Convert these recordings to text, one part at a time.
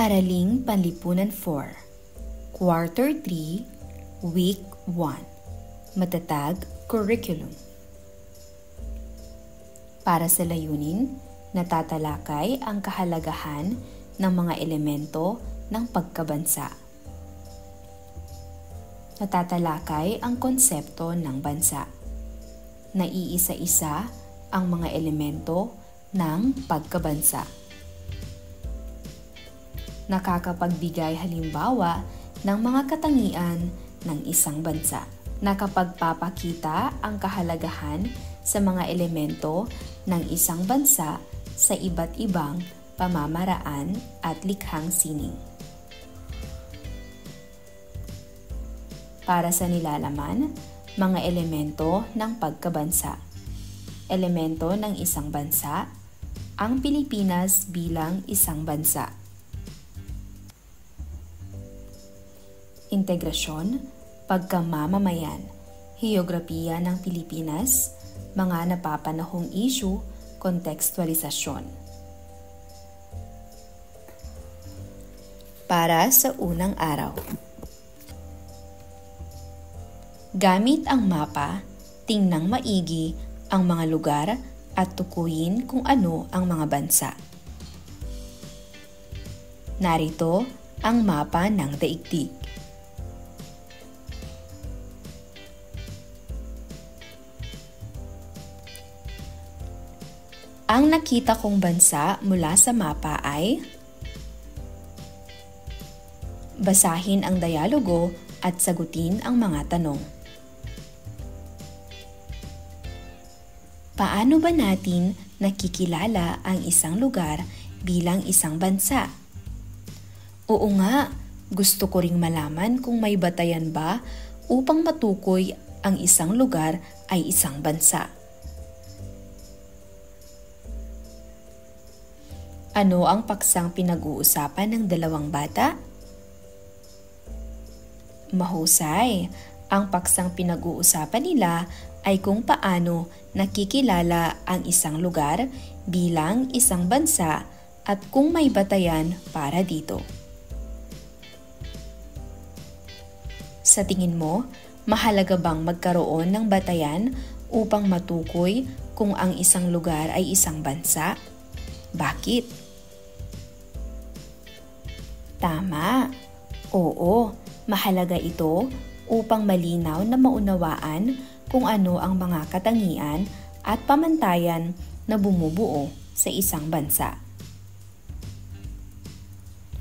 Araling Panlipunan 4, Quarter 3, Week 1, Matatag Curriculum. Para sa layunin, natatalakay ang kahalagahan ng mga elemento ng pagkabansa. Natatalakay ang konsepto ng bansa. Naiisa-isa ang mga elemento ng pagkabansa. Nakakapagbigay halimbawa ng mga katangian ng isang bansa. Nakapagpapakita ang kahalagahan sa mga elemento ng isang bansa sa iba't ibang pamamaraan at likhang sining. Para sa nilalaman, mga elemento ng pagkabansa. Elemento ng isang bansa, ang Pilipinas bilang isang bansa. Integrasyon, pagkamamamayan, heograpiya ng Pilipinas, mga napapanahong issue, kontekstualisasyon. Para sa unang araw. Gamit ang mapa, tingnang maigi ang mga lugar at tukuyin kung ano ang mga bansa. Narito ang mapa ng daigdig. Ang nakita kong bansa mula sa mapa ay basahin ang dialogo at sagutin ang mga tanong. Paano ba natin nakikilala ang isang lugar bilang isang bansa? Oo nga, gusto ko ring malaman kung may batayan ba upang matukoy ang isang lugar ay isang bansa. Ano ang paksang pinag-uusapan ng dalawang bata? Mahusay, ang paksang pinag-uusapan nila ay kung paano nakikilala ang isang lugar bilang isang bansa at kung may batayan para dito. Sa tingin mo, mahalaga bang magkaroon ng batayan upang matukoy kung ang isang lugar ay isang bansa? Bakit? Tama. Oo, mahalaga ito upang malinaw na maunawaan kung ano ang mga katangian at pamantayan na bumubuo sa isang bansa.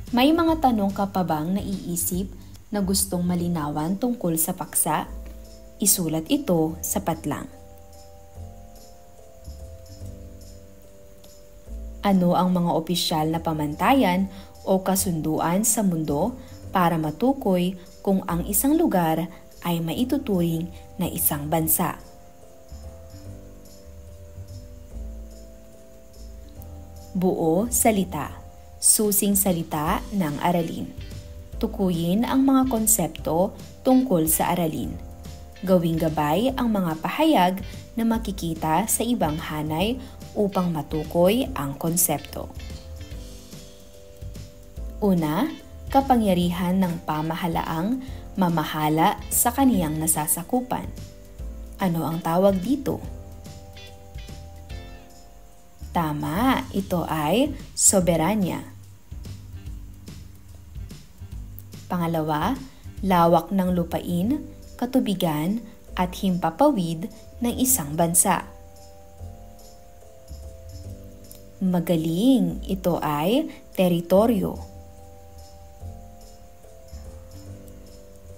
May mga tanong ka pa bang naiisip na gustong malinawan tungkol sa paksa? Isulat ito sa patlang. Ano ang mga opisyal na pamantayan o kasunduan sa mundo para matukoy kung ang isang lugar ay maituturing na isang bansa? Buo salita, susing salita ng aralin. Tukuyin ang mga konsepto tungkol sa aralin. Gawing gabay ang mga pahayag na makikita sa ibang hanay upang matukoy ang konsepto. Una, kapangyarihan ng pamahalaang mamahala sa kaniyang nasasakupan. Ano ang tawag dito? Tama, ito ay soberanya. Pangalawa, lawak ng lupain, katubigan at himpapawid ng isang bansa. Magaling, ito ay teritoryo.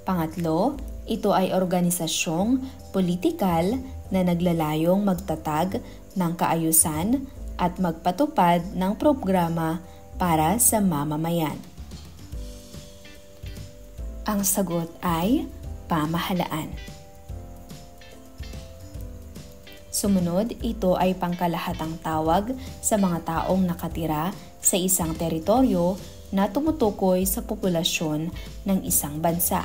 Pangatlo, ito ay organisasyong politikal na naglalayong magtatag ng kaayusan at magpatupad ng programa para sa mamamayan. Ang sagot ay pamahalaan. Sumunod, ito ay pangkalahatang tawag sa mga taong nakatira sa isang teritoryo na tumutukoy sa populasyon ng isang bansa.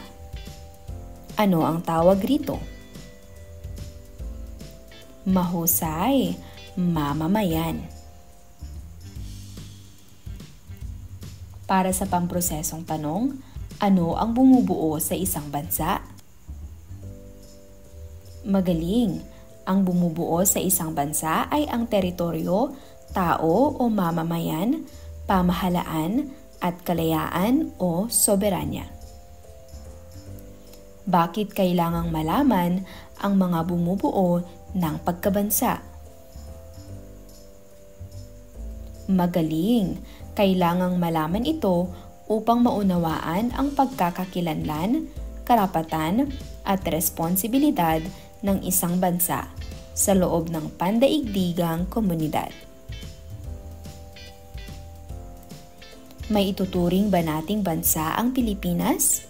Ano ang tawag rito? Mahusay, mamamayan. Para sa pamprosesong tanong, ano ang bumubuo sa isang bansa? Magaling! Ang bumubuo sa isang bansa ay ang teritoryo, tao o mamamayan, pamahalaan, at kalayaan o soberanya. Bakit kailangang malaman ang mga bumubuo ng pagkabansa? Magaling! Kailangang malaman ito upang maunawaan ang pagkakakilanlan, karapatan at responsibilidad ng isang bansa sa loob ng pandaigdigang komunidad. May ituturing ba nating bansa ang Pilipinas?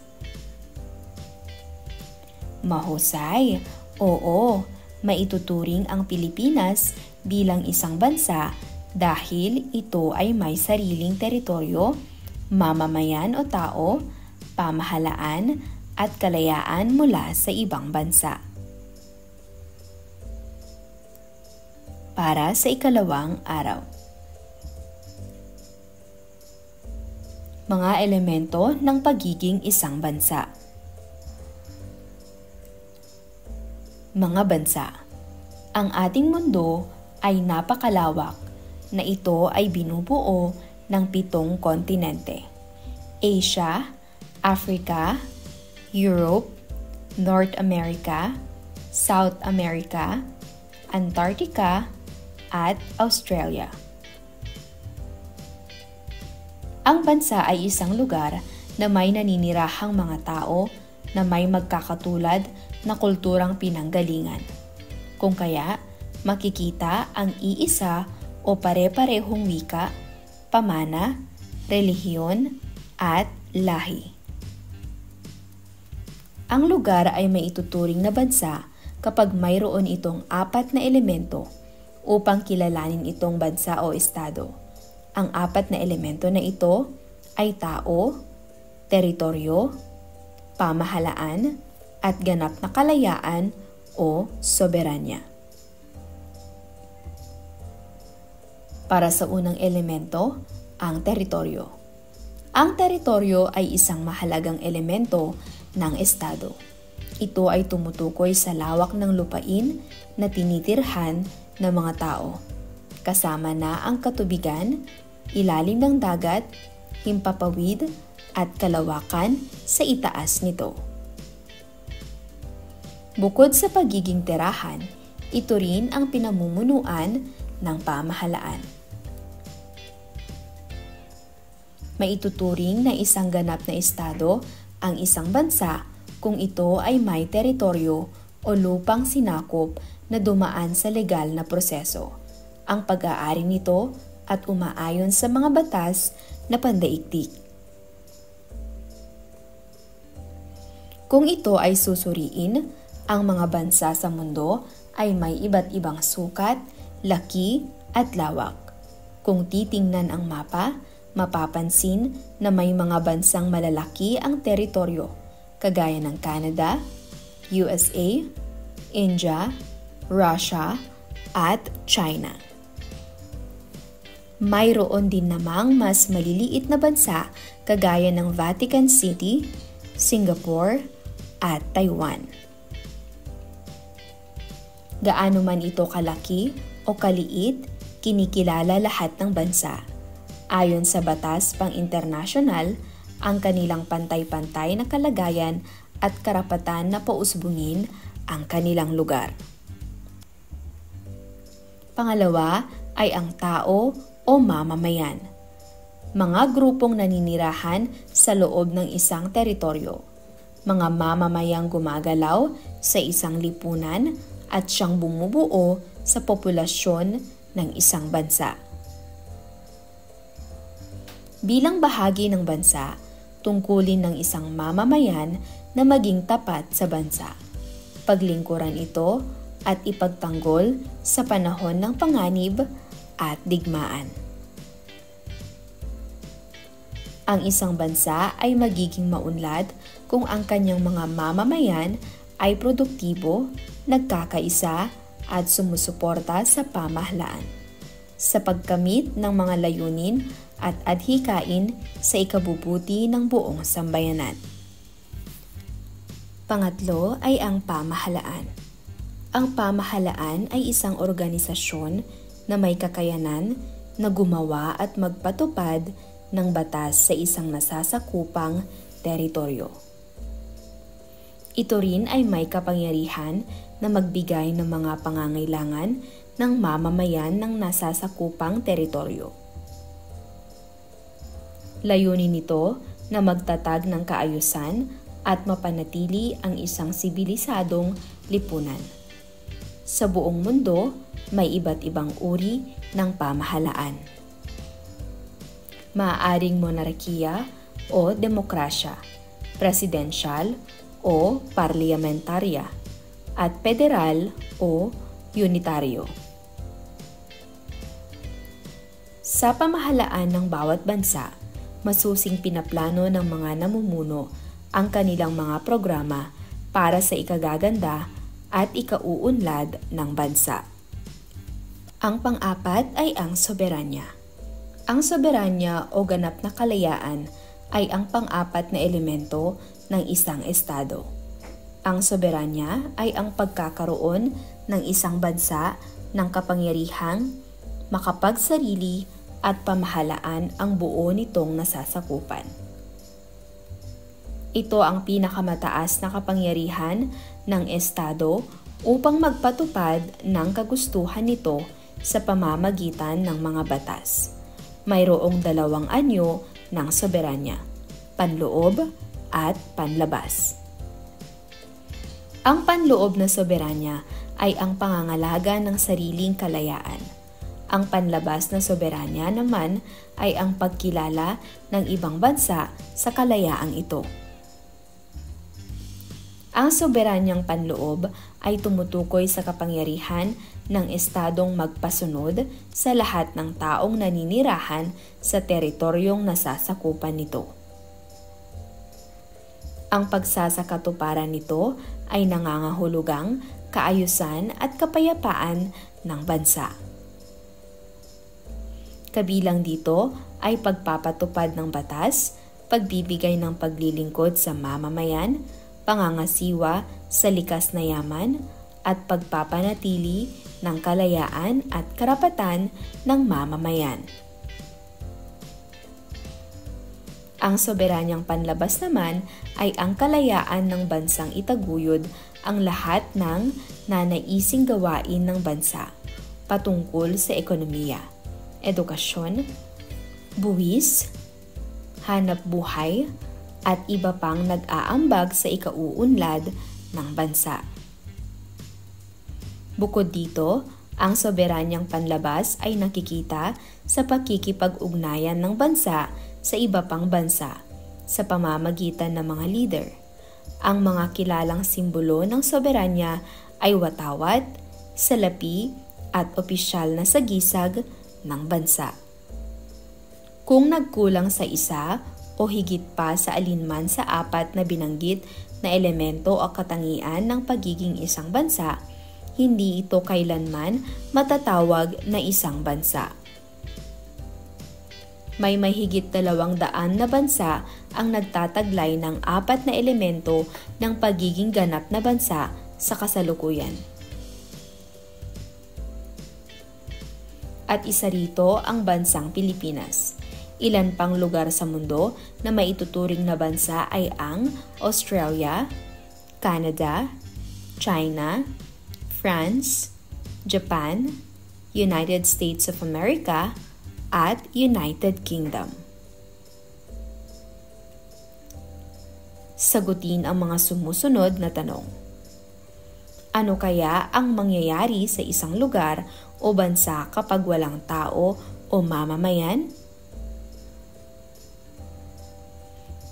Mahusay! Oo, maituturing ang Pilipinas bilang isang bansa dahil ito ay may sariling teritoryo, mamamayan o tao, pamahalaan at kalayaan mula sa ibang bansa. Para sa ikalawang araw. Mga elemento ng pagiging isang bansa. Mga bansa. Ang ating mundo ay napakalawak na ito ay binubuo ng 7 kontinente: Asia, Africa, Europe, North America, South America, Antarctica, at Australia. Ang bansa ay isang lugar na may naninirahang mga tao na may magkakatulad na kulturang pinanggalingan. Kung kaya, makikita ang iisa o pare-parehong wika, pamana, relihiyon, at lahi. Ang lugar ay maituturing na bansa kapag mayroon itong 4 na elemento upang kilalanin itong bansa o estado. Ang 4 na elemento na ito ay tao, teritoryo, pamahalaan, at ganap na kalayaan o soberanya. Para sa unang elemento, ang teritoryo. Ang teritoryo ay isang mahalagang elemento ng estado. Ito ay tumutukoy sa lawak ng lupain na tinitirhan ng mga tao, kasama na ang katubigan, ilalim ng dagat, himpapawid, at kalawakan sa itaas nito. Bukod sa pagiging tirahan, ito rin ang pinamumunuan ng pamahalaan. Maituturing na isang ganap na estado ang isang bansa kung ito ay may teritoryo o lupang sinakop na dumaan sa legal na proseso, ang pag-aari nito at umaayon sa mga batas na pandaigdig. Kung ito ay susuriin, ang mga bansa sa mundo ay may iba't ibang sukat, laki at lawak. Kung titingnan ang mapa, mapapansin na may mga bansang malalaki ang teritoryo, kagaya ng Canada, USA, India, Russia, at China. Mayroon din namang mas maliliit na bansa kagaya ng Vatican City, Singapore, at Taiwan. Gaano man ito kalaki o kaliit, kinikilala lahat ng bansa. Ayon sa batas pang-internasyonal, ang kanilang pantay-pantay na kalagayan at karapatan na pausbungin ang kanilang lugar. Pangalawa ay ang tao o mamamayan. Mga grupong naninirahan sa loob ng isang teritoryo. Mga mamamayang gumagalaw sa isang lipunan at siyang bumubuo sa populasyon ng isang bansa. Bilang bahagi ng bansa, tungkulin ng isang mamamayan na maging tapat sa bansa, paglingkuran ito at ipagtanggol sa panahon ng panganib at digmaan. Ang isang bansa ay magiging maunlad kung ang kanyang mga mamamayan ay produktibo, nagkakaisa at sumusuporta sa pamahalaan. Sa pagkamit ng mga layunin at adhikain sa ikabubuti ng buong sambayanan. Pangatlo ay ang pamahalaan. Ang pamahalaan ay isang organisasyon na may kakayanan na gumawa at magpatupad ng batas sa isang nasasakupang teritoryo. Ito rin ay may kapangyarihan na magbigay ng mga pangangailangan ng mamamayan ng nasasakupang teritoryo. Layunin nito na magtatag ng kaayusan at mapanatili ang isang sibilisadong lipunan. Sa buong mundo, may iba't ibang uri ng pamahalaan. Maaaring monarkiya o demokrasya, presidensyal o parliamentarya, at federal o unitaryo. Sa pamahalaan ng bawat bansa, masusing pinaplano ng mga namumuno ang kanilang mga programa para sa ikagaganda at ikauunlad ng bansa. Ang pang-apat ay ang soberanya. Ang soberanya o ganap na kalayaan ay ang pang-apat na elemento ng isang estado. Ang soberanya ay ang pagkakaroon ng isang bansa ng kapangyarihang makapagsarili at pamahalaan ang buo nitong nasasakupan. Ito ang pinakamataas na kapangyarihan ng estado upang magpatupad ng kagustuhan nito sa pamamagitan ng mga batas. Mayroong dalawang anyo ng soberanya, panloob at panlabas. Ang panloob na soberanya ay ang pangangalaga ng sariling kalayaan. Ang panlabas na soberanya naman ay ang pagkilala ng ibang bansa sa kalayaang ito. Ang soberanyang panloob ay tumutukoy sa kapangyarihan ng estadong magpasunod sa lahat ng taong naninirahan sa teritoryong nasasakupan nito. Ang pagsasakatuparan nito ay nangangahulugang kaayusan at kapayapaan ng bansa. Kabilang dito ay pagpapatupad ng batas, pagbibigay ng paglilingkod sa mamamayan, pangangasiwa sa likas na yaman, at pagpapanatili ng kalayaan at karapatan ng mamamayan. Ang soberanyang panlabas naman ay ang kalayaan ng bansang itaguyod ang lahat ng nanaising gawain ng bansa patungkol sa ekonomiya, edukasyon, buwis, hanap buhay, at iba pang nag-aambag sa ikauunlad ng bansa. Bukod dito, ang soberanyang panlabas ay nakikita sa pakikipag-ugnayan ng bansa sa iba pang bansa sa pamamagitan ng mga leader. Ang mga kilalang simbolo ng soberanya ay watawat, salapi, at opisyal na sagisag ng bansa. Kung nagkulang sa isa o higit pa sa alinman sa apat na binanggit na elemento o katangian ng pagiging isang bansa, hindi ito kailanman matatawag na isang bansa. May mahigit 200 na bansa ang nagtataglay ng apat na elemento ng pagiging ganap na bansa sa kasalukuyan. At isa rito ang bansang Pilipinas. Ilan pang lugar sa mundo na maituturing na bansa ay ang Australia, Canada, China, France, Japan, United States of America, at United Kingdom. Sagutin ang mga sumusunod na tanong. Ano kaya ang mangyayari sa isang lugar o bansa kapag walang tao o mamamayan?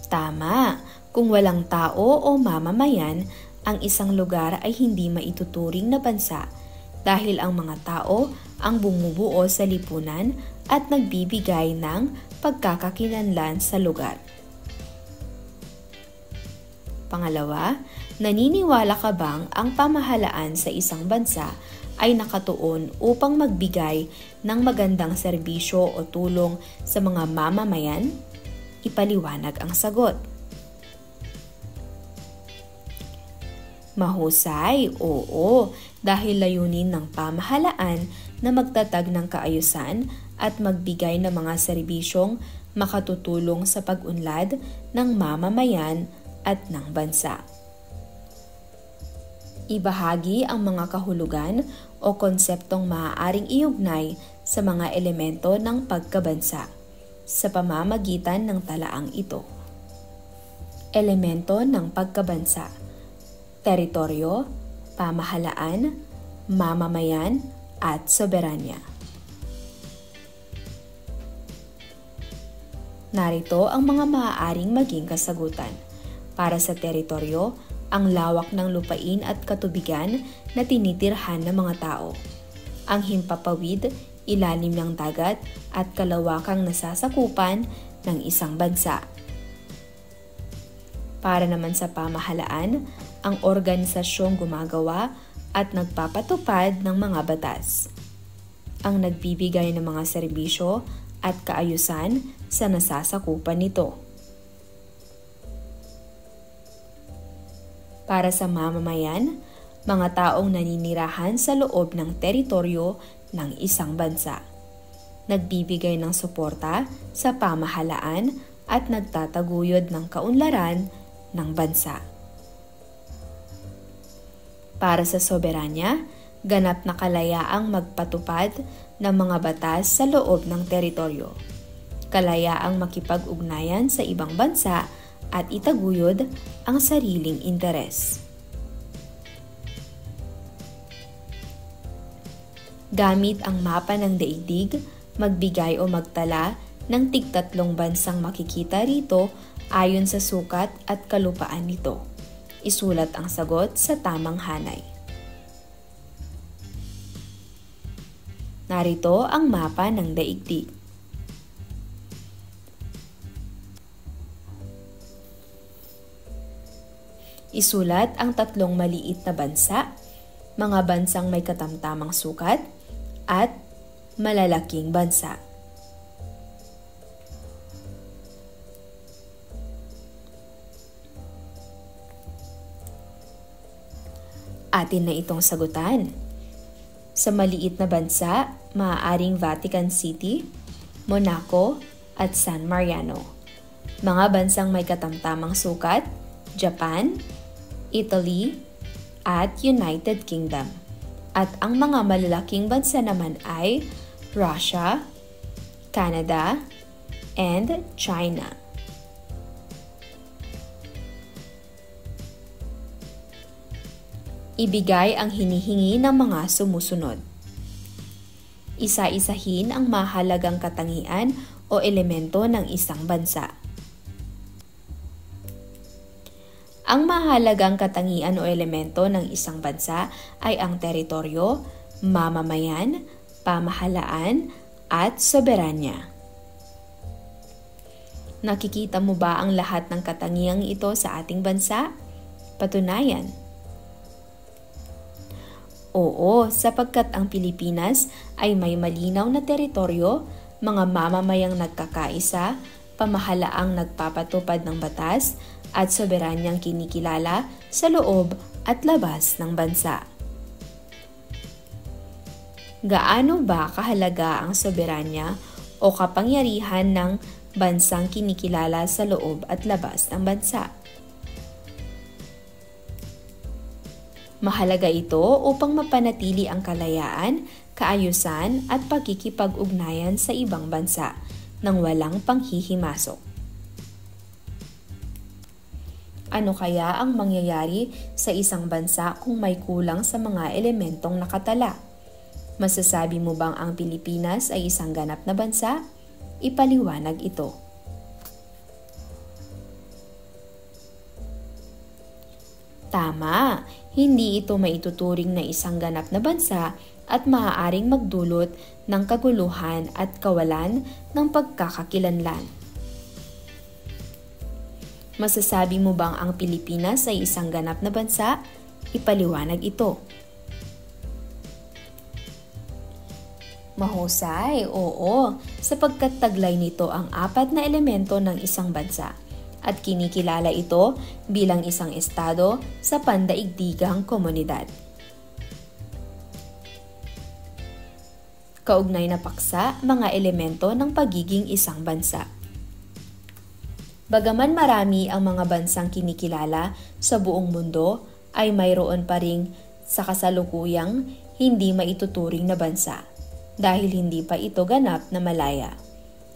Tama, kung walang tao o mamamayan, ang isang lugar ay hindi maituturing na bansa dahil ang mga tao ang bumubuo sa lipunan at nagbibigay ng pagkakakilanlan sa lugar. Pangalawa, naniniwala ka bang ang pamahalaan sa isang bansa ay nakatuon upang magbigay ng magandang serbisyo o tulong sa mga mamamayan? Ipaliwanag ang sagot. Mahusay, oo, dahil layunin ng pamahalaan na magtatag ng kaayusan at magbigay ng mga serbisyong makatutulong sa pag-unlad ng mamamayan at ng bansa. Ibahagi ang mga kahulugan o konseptong maaaring iugnay sa mga elemento ng pagkabansa sa pamamagitan ng talaang ito. Elemento ng pagkabansa: teritoryo, pamahalaan, mamamayan, at soberanya. Narito ang mga maaaring maging kasagutan. Para sa teritoryo, ang lawak ng lupain at katubigan na tinitirhan ng mga tao. Ang himpapawid, ilalim ng dagat at kalawakang nasasakupan ng isang bansa. Para naman sa pamahalaan, ang organisasyong gumagawa at nagpapatupad ng mga batas. Ang nagbibigay ng mga serbisyo at kaayusan sa nasasakupan nito. Para sa mamamayan, mga taong naninirahan sa loob ng teritoryo ng isang bansa. Nagbibigay ng suporta sa pamahalaan at nagtataguyod ng kaunlaran ng bansa. Para sa soberanya, ganap na kalayaang magpatupad ng mga batas sa loob ng teritoryo. Kalayaang makipag-ugnayan sa ibang bansa at itaguyod ang sariling interes. Gamit ang mapa ng daigdig, magbigay o magtala ng tig-3 bansang makikita rito ayon sa sukat at kalupaan nito. Isulat ang sagot sa tamang hanay. Narito ang mapa ng daigdig. Isulat ang 3 maliit na bansa, mga bansang may katamtamang sukat, at malalaking bansa. Atin na itong sagutan. Sa maliit na bansa, maaaring Vatican City, Monaco, at San Mariano. Mga bansang may katamtamang sukat, Japan, Italy, at United Kingdom. At ang mga malalaking bansa naman ay Russia, Canada, and China. Ibigay ang hinihingi ng mga sumusunod. Isa-isahin ang mahalagang katangian o elemento ng isang bansa. Ang mahalagang katangian o elemento ng isang bansa ay ang teritoryo, mamamayan, pamahalaan, at soberanya. Nakikita mo ba ang lahat ng katangiang ito sa ating bansa? Patunayan. Oo, sapagkat ang Pilipinas ay may malinaw na teritoryo, mga mamamayang nagkakaisa, pamahalaang nagpapatupad ng batas, at soberanyang kinikilala sa loob at labas ng bansa. Gaano ba kahalaga ang soberanya o kapangyarihan ng bansang kinikilala sa loob at labas ng bansa? Mahalaga ito upang mapanatili ang kalayaan, kaayusan at pagkikipag-ugnayan sa ibang bansa nang walang panghihimasok. Ano kaya ang mangyayari sa isang bansa kung may kulang sa mga elementong nakatala? Masasabi mo bang ang Pilipinas ay isang ganap na bansa? Ipaliwanag ito. Tama, hindi ito maituturing na isang ganap na bansa at maaaring magdulot ng kaguluhan at kawalan ng pagkakakilanlan. Masasabi mo bang ang Pilipinas ay isang ganap na bansa? Ipaliwanag ito. Mahusay, oo, sapagkat taglay nito ang 4 na elemento ng isang bansa at kinikilala ito bilang isang estado sa pandaigdigang komunidad. Kaugnay na paksa, mga elemento ng pagiging isang bansa. Bagaman marami ang mga bansang kinikilala sa buong mundo, ay mayroon pa ring sa kasalukuyang hindi maituturing na bansa dahil hindi pa ito ganap na malaya.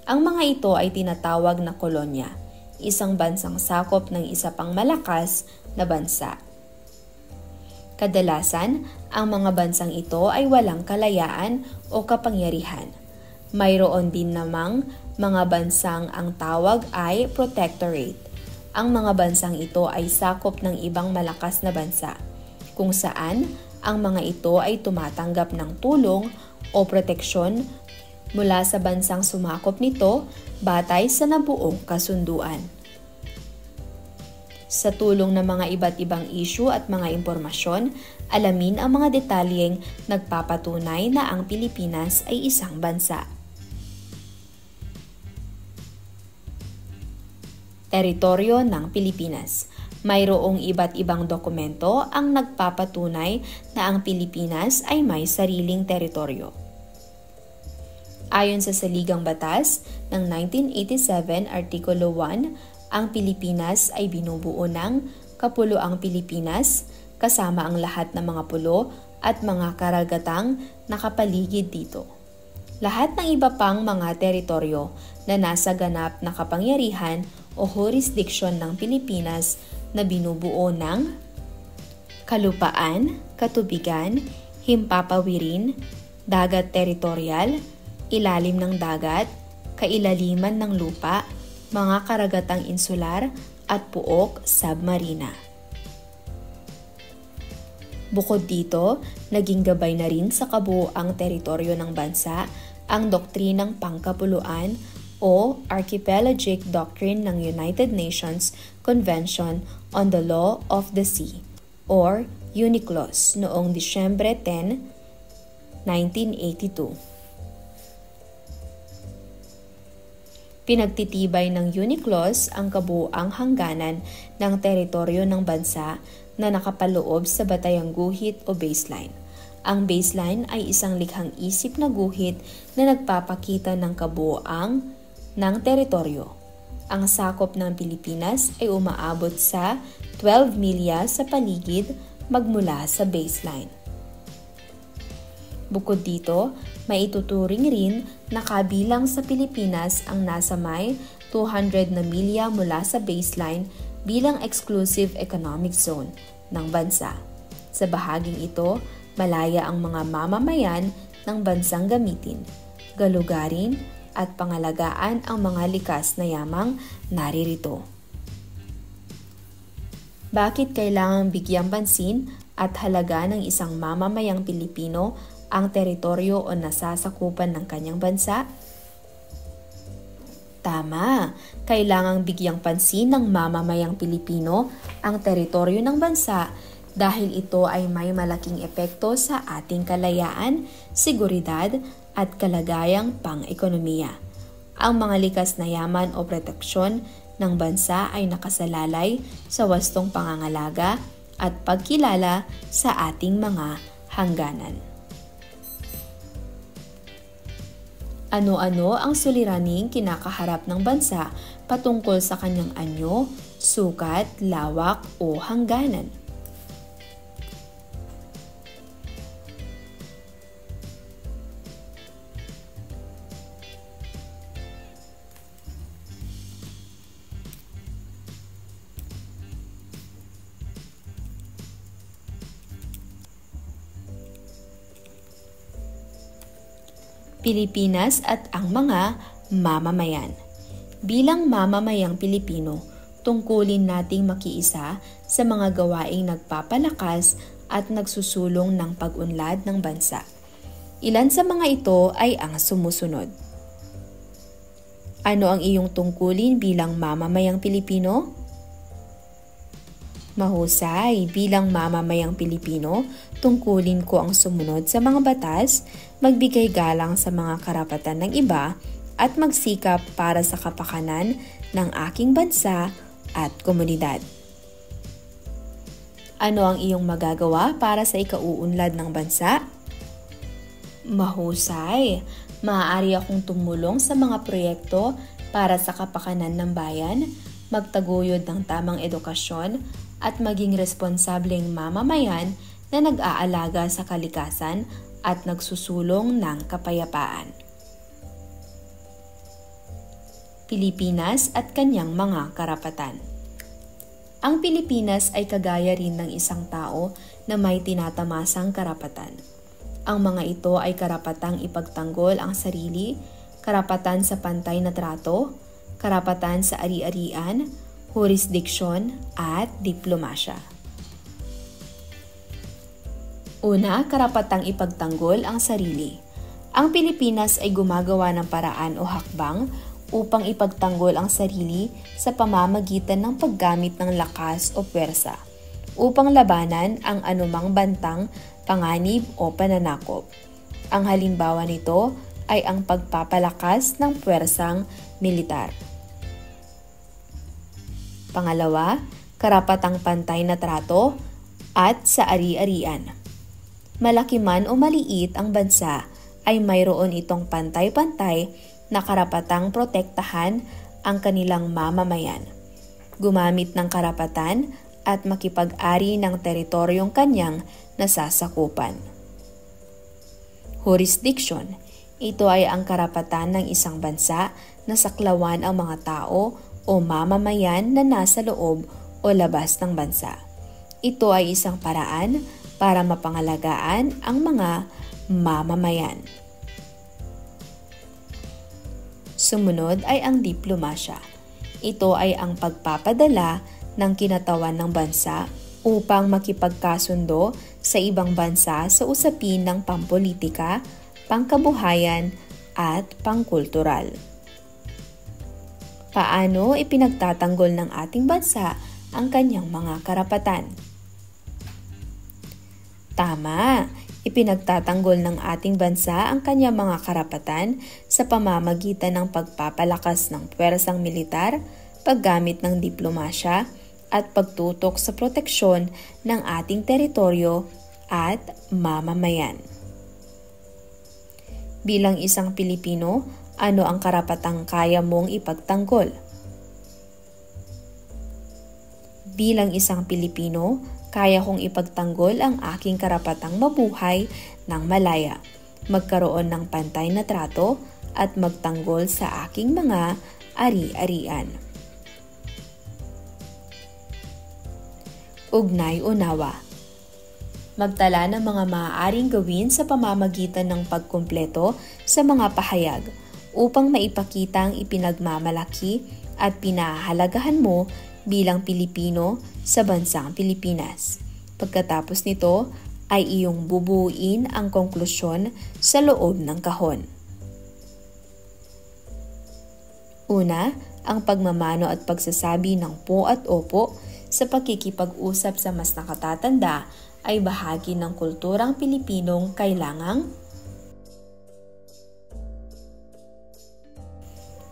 Ang mga ito ay tinatawag na kolonya, isang bansang sakop ng isa pang malakas na bansa. Kadalasan, ang mga bansang ito ay walang kalayaan o kapangyarihan. Mayroon din namang mga bansang ang tawag ay protectorate. Ang mga bansang ito ay sakop ng ibang malakas na bansa, kung saan ang mga ito ay tumatanggap ng tulong o proteksyon mula sa bansang sumakop nito batay sa nabuong kasunduan. Sa tulong ng mga iba't ibang issue at mga impormasyon, alamin ang mga detalyeng nagpapatunay na ang Pilipinas ay isang bansa. Teritoryo ng Pilipinas. Mayroong iba't ibang dokumento ang nagpapatunay na ang Pilipinas ay may sariling teritoryo. Ayon sa Saligang Batas ng 1987, Artikulo 1, ang Pilipinas ay binubuo ng Kapuluang Pilipinas kasama ang lahat ng mga pulo at mga karagatang nakapaligid dito. Lahat ng iba pang mga teritoryo na nasa ganap na kapangyarihan o jurisdiction ng Pilipinas na binubuo ng kalupaan, katubigan, himpapawirin, dagat teritorial, ilalim ng dagat, kailaliman ng lupa, mga karagatang insular at puok submarina. Bukod dito, naging gabay na rin sa kabuoang teritoryo ng bansa ang doktrinang pangkapuluan o Archipelagic Doctrine ng United Nations Convention on the Law of the Sea or UNCLOS noong Disyembre 10, 1982. Pinagtitibay ng UNCLOS ang kabuoang hangganan ng teritoryo ng bansa na nakapaloob sa batayang guhit o baseline. Ang baseline ay isang likhang isip na guhit na nagpapakita ng kabuoang ng teritoryo. Ang sakop ng Pilipinas ay umaabot sa 12 milya sa paligid magmula sa baseline. Bukod dito, maituturing rin na kabilang sa Pilipinas ang nasa may 200 na milya mula sa baseline bilang exclusive economic zone ng bansa. Sa bahaging ito, malaya ang mga mamamayan ng bansang gamitin, galugarin at pangalagaan ang mga likas na yamang naririto. Bakit kailangang bigyang pansin at halaga ng isang mamamayang Pilipino ang teritoryo o nasasakupan ng kanyang bansa? Tama, kailangang bigyang pansin ng mamamayang Pilipino ang teritoryo ng bansa dahil ito ay may malaking epekto sa ating kalayaan, seguridad at kalagayang pang-ekonomiya. Ang mga likas na yaman o proteksyon ng bansa ay nakasalalay sa wastong pangangalaga at pagkilala sa ating mga hangganan. Ano-ano ang suliraning kinakaharap ng bansa patungkol sa kanyang anyo, sukat, lawak o hangganan? Pilipinas at ang mga mamamayan. Bilang mamamayang Pilipino, tungkulin nating makiisa sa mga gawaing nagpapalakas at nagsusulong ng pag-unlad ng bansa. Ilan sa mga ito ay ang sumusunod. Ano ang iyong tungkulin bilang mamamayang Pilipino? Mahusay, bilang mamamayang Pilipino, tungkulin ko ang sumunod sa mga batas, magbigay galang sa mga karapatan ng iba, at magsikap para sa kapakanan ng aking bansa at komunidad. Ano ang iyong magagawa para sa ikauunlad ng bansa? Mahusay, maaari akong tumulong sa mga proyekto para sa kapakanan ng bayan, magtaguyod ng tamang edukasyon, at maging responsableng mamamayan na nag-aalaga sa kalikasan at nagsusulong ng kapayapaan. Pilipinas at kanyang mga karapatan. Ang Pilipinas ay kagaya rin ng isang tao na may tinatamasang karapatan. Ang mga ito ay karapatang ipagtanggol ang sarili, karapatan sa pantay na trato, karapatan sa ari-arian, jurisdiksyon at diplomasya. Una, karapatang ipagtanggol ang sarili. Ang Pilipinas ay gumagawa ng paraan o hakbang upang ipagtanggol ang sarili sa pamamagitan ng paggamit ng lakas o puwersa upang labanan ang anumang bantang, panganib o pananakop. Ang halimbawa nito ay ang pagpapalakas ng puwersang militar. Pangalawa, karapatang pantay na trato at sa ari-arian. Malaki man o maliit ang bansa ay mayroon itong pantay-pantay na karapatang protektahan ang kanilang mamamayan, gumamit ng karapatan at makipag-ari ng teritoryong kanyang nasasakupan. Jurisdiction. Ito ay ang karapatan ng isang bansa na saklawan ang mga tao o mamamayan na nasa loob o labas ng bansa. Ito ay isang paraan para mapangalagaan ang mga mamamayan. Sumunod ay ang diplomasya. Ito ay ang pagpapadala ng kinatawan ng bansa upang makipagkasundo sa ibang bansa sa usapin ng pampolitika, pangkabuhayan at pangkultural. Paano ipinagtatanggol ng ating bansa ang kanyang mga karapatan? Tama, ipinagtatanggol ng ating bansa ang kanyang mga karapatan sa pamamagitan ng pagpapalakas ng puwersang militar, paggamit ng diplomasya, at pagtutok sa proteksyon ng ating teritoryo at mamamayan. Bilang isang Pilipino, ano ang karapatang kaya mong ipagtanggol? Bilang isang Pilipino, kaya kong ipagtanggol ang aking karapatang mabuhay ng malaya, magkaroon ng pantay na trato at magtanggol sa aking mga ari-arian. Ugnay-unawa. Magtala ng mga maaaring gawin sa pamamagitan ng pagkumpleto sa mga pahayag upang maipakita ang ipinagmamalaki at pinahahalagahan mo bilang Pilipino sa bansang Pilipinas. Pagkatapos nito ay iyong bubuuin ang konklusyon sa loob ng kahon. Una, ang pagmamano at pagsasabi ng po at opo sa pakikipag-usap sa mas nakatatanda ay bahagi ng kulturang Pilipinong kailangang.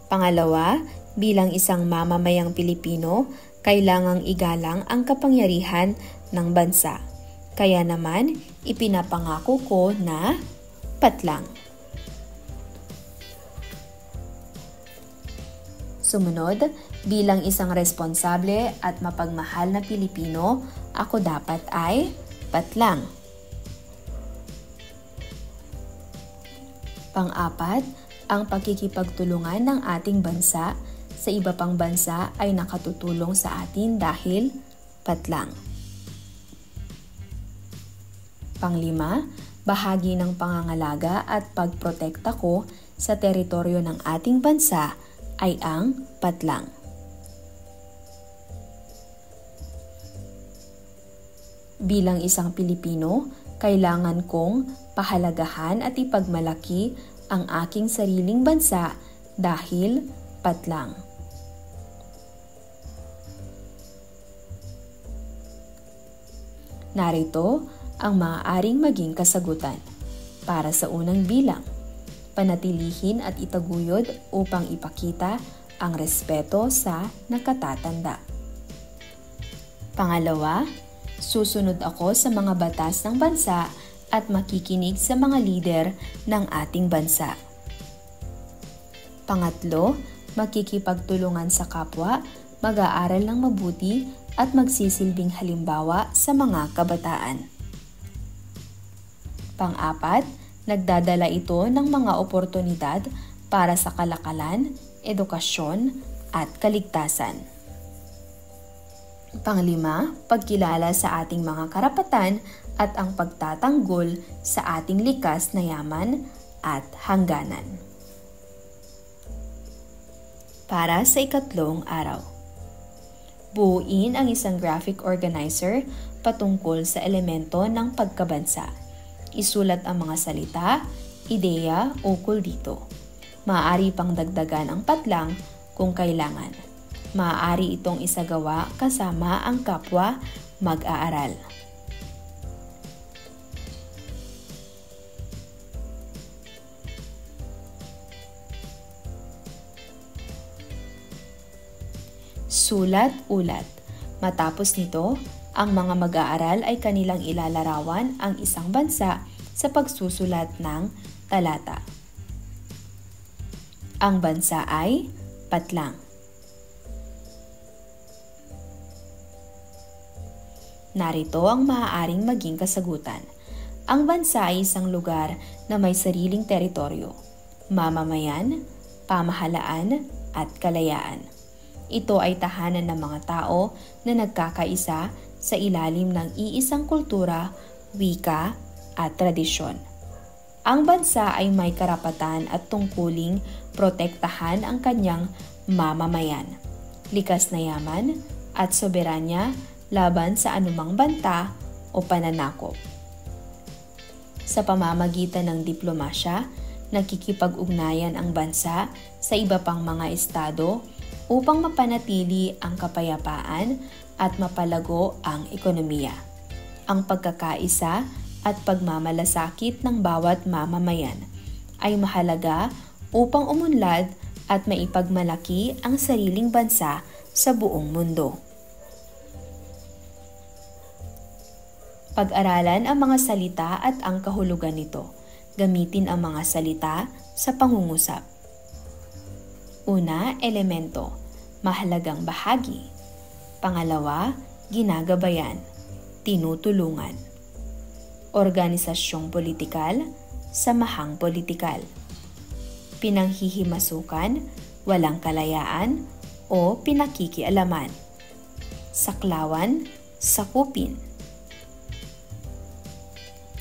Pangalawa, bilang isang mamamayang Pilipino, kailangang igalang ang kapangyarihan ng bansa. Kaya naman, ipinapangako ko na patlang. Sumunod, bilang isang responsable at mapagmahal na Pilipino, ako dapat ay patlang. Pang-apat, ang pagkikipagtulungan ng ating bansa sa iba pang bansa ay nakatutulong sa atin dahil patlang. Panglima, bahagi ng pangangalaga at pagprotekta ko sa teritoryo ng ating bansa ay ang patlang. Bilang isang Pilipino, kailangan kong pahalagahan at ipagmalaki ang aking sariling bansa dahil patlang. Narito ang maaaring maging kasagutan. Para sa unang bilang, panatilihin at itaguyod upang ipakita ang respeto sa nakatatanda. Pangalawa, susunod ako sa mga batas ng bansa at makikinig sa mga lider ng ating bansa. Pangatlo, makikipagtulungan sa kapwa, mag-aaral ng mabuti at magsisilbing halimbawa sa mga kabataan. Pang-apat, nagdadala ito ng mga oportunidad para sa kalakalan, edukasyon at kaligtasan. Panglima, pagkilala sa ating mga karapatan at ang pagtatanggol sa ating likas na yaman at hangganan. Para sa ikatlong araw, buuin ang isang graphic organizer patungkol sa elemento ng pagkabansa. Isulat ang mga salita, ideya ukol dito. Maaari pang dagdagan ang patlang kung kailangan. Maaari itong isagawa kasama ang kapwa mag-aaral. Sulat-ulat. Matapos nito, ang mga mag-aaral ay kanilang ilalarawan ang isang bansa sa pagsusulat ng talata. Ang bansa ay patlang. Narito ang maaaring maging kasagutan. Ang bansa ay isang lugar na may sariling teritoryo, mamamayan, pamahalaan at kalayaan. Ito ay tahanan ng mga tao na nagkakaisa sa ilalim ng iisang kultura, wika at tradisyon. Ang bansa ay may karapatan at tungkuling protektahan ang kanyang mamamayan, likas na yaman at soberanya laban sa anumang banta o pananakop. Sa pamamagitan ng diplomasya, nakikipag-ugnayan ang bansa sa iba pang mga estado upang mapanatili ang kapayapaan at mapalago ang ekonomiya. Ang pagkakaisa at pagmamalasakit ng bawat mamamayan ay mahalaga upang umunlad at maipagmalaki ang sariling bansa sa buong mundo. Pag-aralan ang mga salita at ang kahulugan nito. Gamitin ang mga salita sa pangungusap. Una, elemento, mahalagang bahagi. Pangalawa, ginagabayan, tinutulungan. Organisasyong politikal, samahang politikal. Pinanghihimasukan, walang kalayaan o pinakikialaman. Saklawan, sakupin.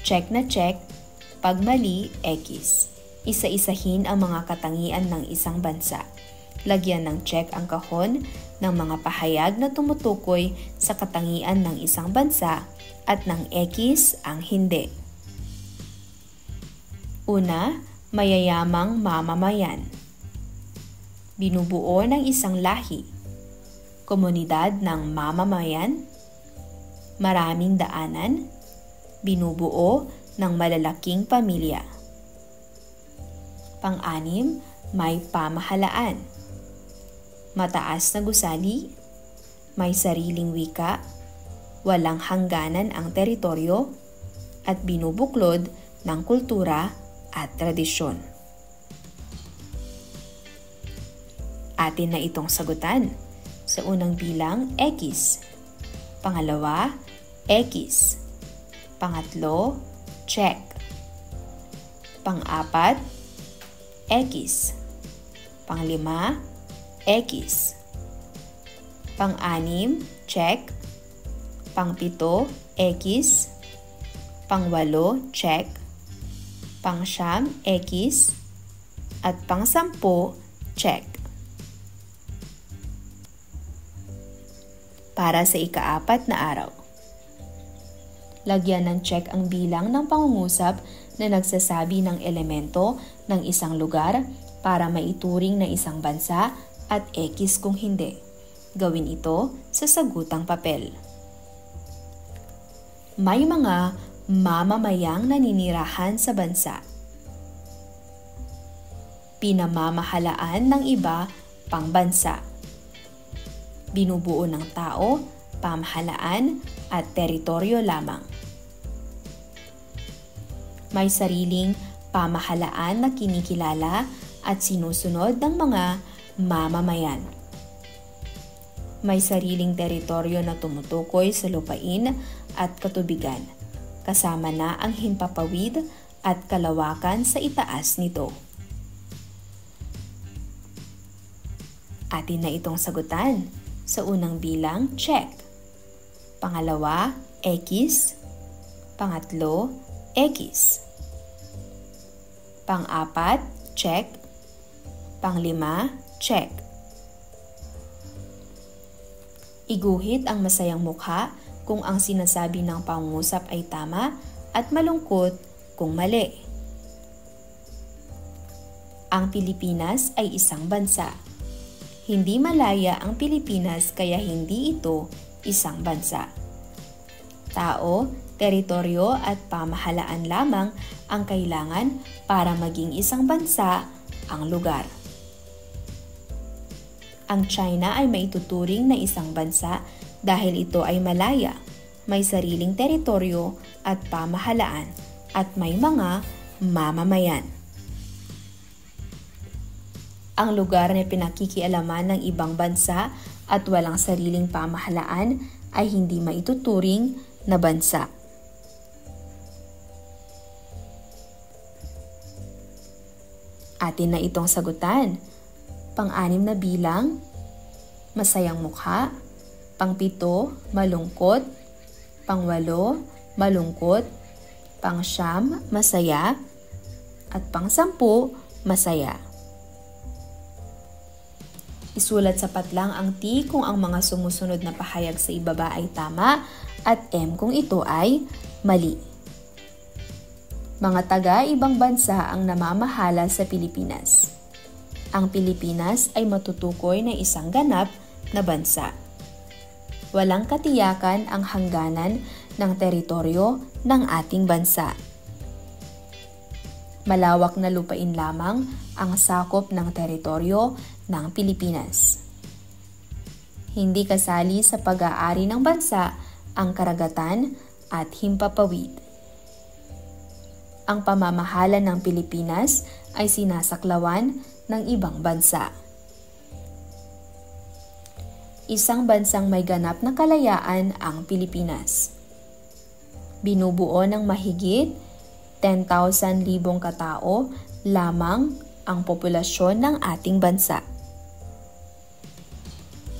Check na check, pag mali, X. Isa-isahin ang mga katangian ng isang bansa. Lagyan ng check ang kahon ng mga pahayag na tumutukoy sa katangian ng isang bansa at ng X ang hindi. Una, mayayamang mamamayan. Binubuo ng isang lahi. Komunidad ng mamamayan. Maraming daanan. Binubuo ng malalaking pamilya. Pang-anim, may pamahalaan. Mataas na gusali, may sariling wika, walang hangganan ang teritoryo, at binubuklod ng kultura at tradisyon. Atin na itong sagutan. Sa unang bilang, X. Pangalawa, X. Pangatlo, check. Pang-apat, X. Panglima, X. Pang-anim, check. Pang-pito, X. Pang-walo, check. Pang-siyam, X. At pang-sampu, check. Para sa ika-4 na araw, lagyan ng check ang bilang ng pangungusap na nagsasabi ng elemento ng isang lugar para maituring na isang bansa at X kung hindi. Gawin ito sa sagutang papel. may mga mamamayang naninirahan sa bansa. Pinamamahalaan ng iba pang bansa. Binubuo ng tao, pamahalaan at teritoryo lamang. May sariling pamahalaan na kinikilala at sinusunod ng mga mamamayan. May sariling teritoryo na tumutukoy sa lupain at katubigan, kasama na ang himpapawid at kalawakan sa itaas nito. Atin na itong sagutan. Sa unang bilang, check. Pangalawa, X. Pangatlo, X. Pang-apat, check. Pang-lima, check. Iguhit ang masayang mukha kung ang sinasabi ng pangungusap ay tama at malungkot kung mali. Ang Pilipinas ay isang bansa. Hindi malaya ang Pilipinas kaya hindi ito isang bansa. Tao, teritoryo at pamahalaan lamang ang kailangan para maging isang bansa ang lugar. Ang China ay maituturing na isang bansa dahil ito ay malaya, may sariling teritoryo at pamahalaan at may mga mamamayan. Ang lugar na pinakikialaman ng ibang bansa at walang sariling pamahalaan ay hindi maituturing na bansa. Atin na itong sagutan. Pang-anim na bilang, masayang mukha. Pang-pito, malungkot. Pang-walo, malungkot. Pang-siyam, masaya. At pang-sampu, masaya. Isulat sapat lang ang T kung ang mga sumusunod na pahayag sa ibaba ay tama at M kung ito ay mali. Mga taga-ibang bansa ang namamahala sa Pilipinas. Ang Pilipinas ay matutukoy na isang ganap na bansa. Walang katiyakan ang hangganan ng teritoryo ng ating bansa. Malawak na lupain lamang ang sakop ng teritoryo ng Pilipinas. Hindi kasali sa pag-aari ng bansa ang karagatan at himpapawid. Ang pamamahala ng Pilipinas ay sinasaklawan ng ibang bansa. Isang bansang may ganap na kalayaan ang Pilipinas. Binubuo ng mahigit 10,000 katao lamang ang populasyon ng ating bansa.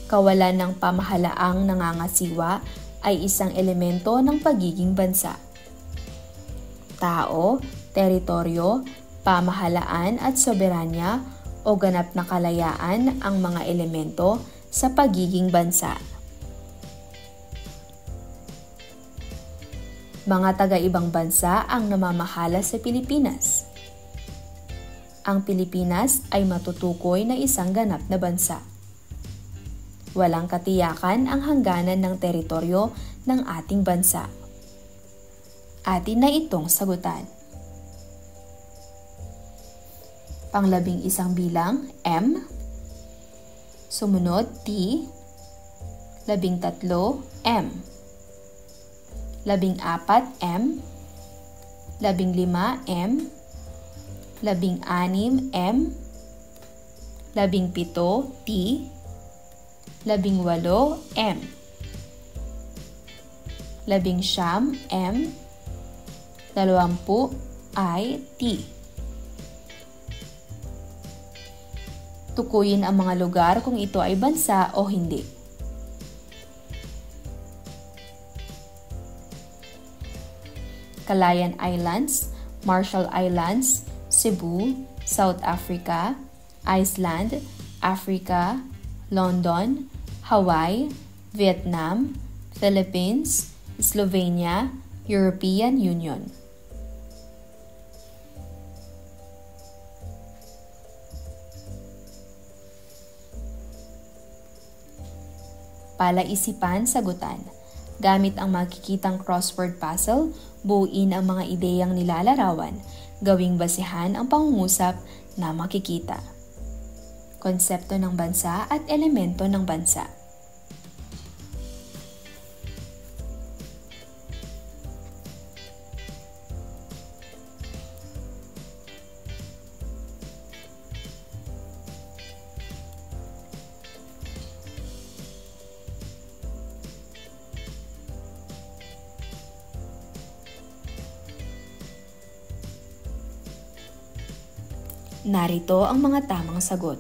Kawalan ng pamahalaang nangangasiwa ay isang elemento ng pagiging bansa. Tao, teritoryo, pamahalaan at soberanya o ganap na kalayaan ang mga elemento sa pagiging bansa. Mga taga-ibang bansa ang namamahala sa Pilipinas. Ang Pilipinas ay matutukoy na isang ganap na bansa. Walang katiyakan ang hangganan ng teritoryo ng ating bansa. Atin na itong sagutan. Pang-11 bilang, M. Sumunod, T. 13, M. 14, M. 15, M. 16, M. 17, T. 18, M. 19, M. 20, I, T. Tukuyin ang mga lugar kung ito ay bansa o hindi. Calayan Islands, Marshall Islands, Cebu, South Africa, Iceland, Africa, London, Hawaii, Vietnam, Philippines, Slovenia, European Union. Palaisipan, sagutan. Gamit ang makikitang crossword puzzle, buuin ang mga ideyang nilalarawan, gawing basehan ang pangungusap na makikita. Konsepto ng bansa at elemento ng bansa. Narito ang mga tamang sagot.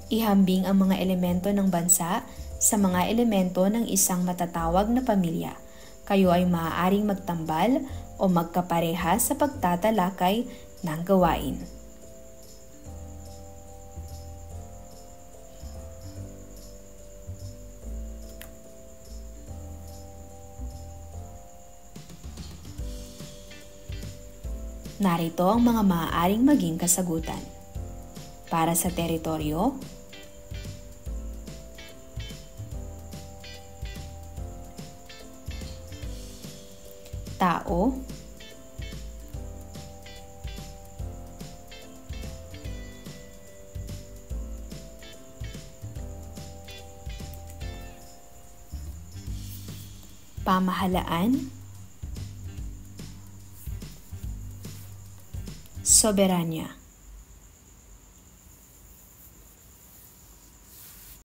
Ihambing ang mga elemento ng bansa sa mga elemento ng isang matatawag na pamilya. Kayo ay maaaring magtambal o magkapareha sa pagtatalakay ng gawain. Narito ang mga maaaring maging kasagutan. Para sa teritoryo, tao, pamahalaan, soberanya.